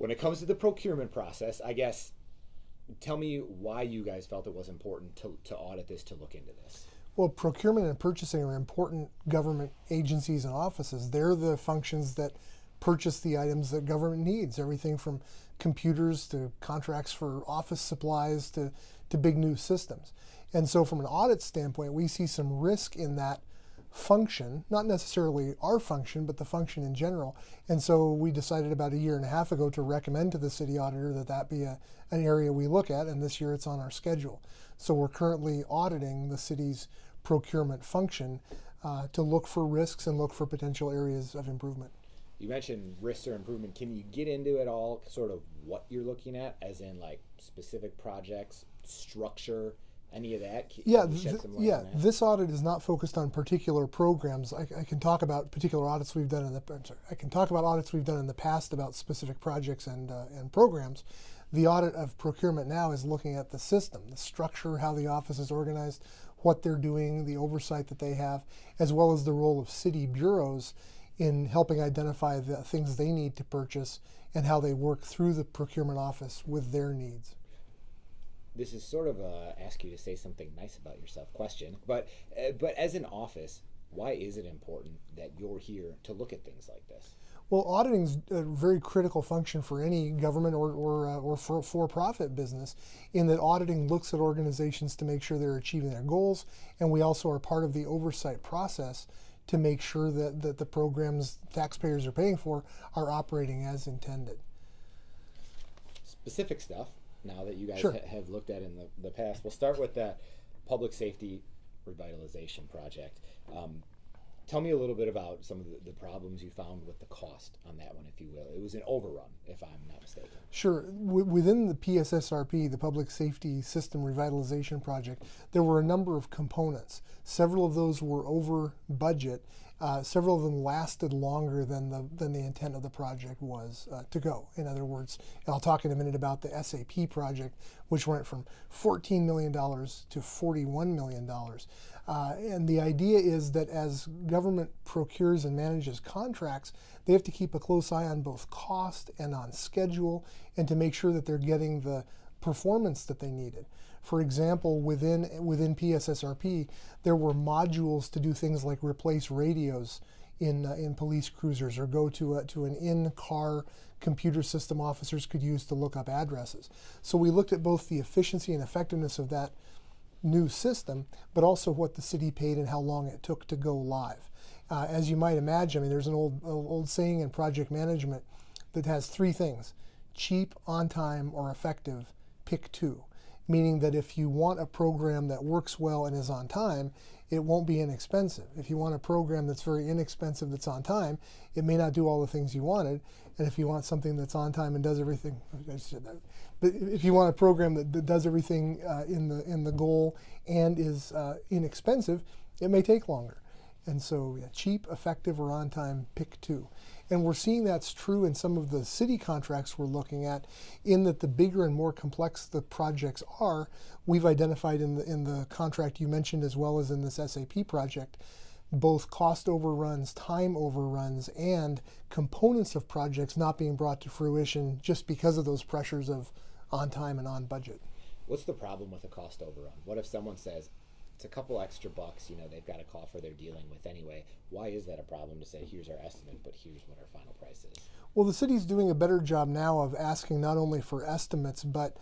when it comes to the procurement process, I guess, tell me why you guys felt it was important to audit this, to look into this. Well, procurement and purchasing are important government agencies and offices. They're the functions that purchase the items that government needs, everything from computers to contracts for office supplies to big new systems. And so from an audit standpoint, we see some risk in that function, not necessarily our function, but the function in general. And so we decided about a year and a half ago to recommend to the city auditor that be an area we look at, and this year it's on our schedule. So we're currently auditing the city's procurement function to look for risks and look for potential areas of improvement. You mentioned risks or improvement. Can you get into it all, sort of what you're looking at, as in like specific projects, structure, any of that? This audit is not focused on particular programs. I can talk about particular audits we've done I can talk about audits we've done in the past about specific projects and programs. The audit of procurement now is looking at the system, the structure, how the office is organized, what they're doing, the oversight that they have, as well as the role of city bureaus in helping identify the things they need to purchase and how they work through the procurement office with their needs. This is sort of a ask you to say something nice about yourself question, but as an office, why is it important that you're here to look at things like this? Well, auditing is a very critical function for any government or for-profit business, in that auditing looks at organizations to make sure they're achieving their goals, and we also are part of the oversight process to make sure that the programs taxpayers are paying for are operating as intended. Specific stuff, now that you guys Sure. Have looked at in the past, we'll start with that public safety revitalization project. Tell me a little bit about some of the problems you found with the cost on that one, if you will. It was an overrun, if I'm not mistaken. Sure. Within the PSSRP, the Public Safety System Revitalization Project, there were a number of components. Several of those were over budget. Several of them lasted longer than the intent of the project was to go. In other words, and I'll talk in a minute about the SAP project, which went from $14 million to $41 million. And the idea is that as government procures and manages contracts, they have to keep a close eye on both cost and on schedule, and to make sure that they're getting the performance that they needed. For example, within PSSRP, there were modules to do things like replace radios in police cruisers, or go to an in-car computer system officers could use to look up addresses. So we looked at both the efficiency and effectiveness of that new system, but also what the city paid and how long it took to go live. As you might imagine, I mean, there's an old saying in project management that has three things: cheap, on time, or effective. Pick two. Meaning that if you want a program that works well and is on time, it won't be inexpensive. If you want a program that's very inexpensive that's on time, it may not do all the things you wanted. And if you want something that's on time and does everything, I said that. But if you want a program that does everything in the goal and is inexpensive, it may take longer. And so, yeah, cheap, effective, or on time, pick two. And we're seeing that's true in some of the city contracts we're looking at, in that the bigger and more complex the projects are, we've identified in the contract you mentioned, as well as in this SAP project, both cost overruns, time overruns, and components of projects not being brought to fruition just because of those pressures of on time and on budget. What's the problem with a cost overrun? What if someone says, it's a couple extra bucks, they've got a coffer they're dealing with anyway. Why is that a problem to say, here's our estimate, but here's what our final price is? Well, the city's doing a better job now of asking not only for estimates, but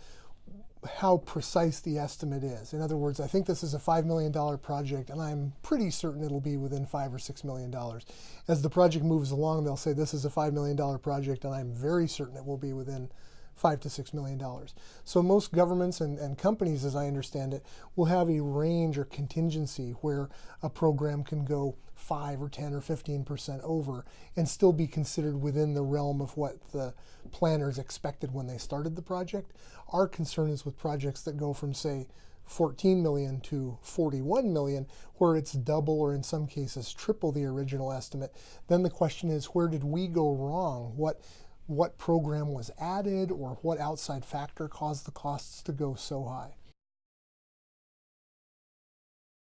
how precise the estimate is. In other words, I think this is a $5 million project, and I'm pretty certain it'll be within $5 or $6 million. As the project moves along, they'll say this is a $5 million project, and I'm very certain it will be within $5 to $6 million. So most governments and companies, as I understand it, will have a range or contingency where a program can go 5 or 10 or 15% over and still be considered within the realm of what the planners expected when they started the project. Our concern is with projects that go from, say, 14 million to 41 million, where it's double or in some cases triple the original estimate. Then the question is, where did we go wrong? What program was added, or what outside factor caused the costs to go so high?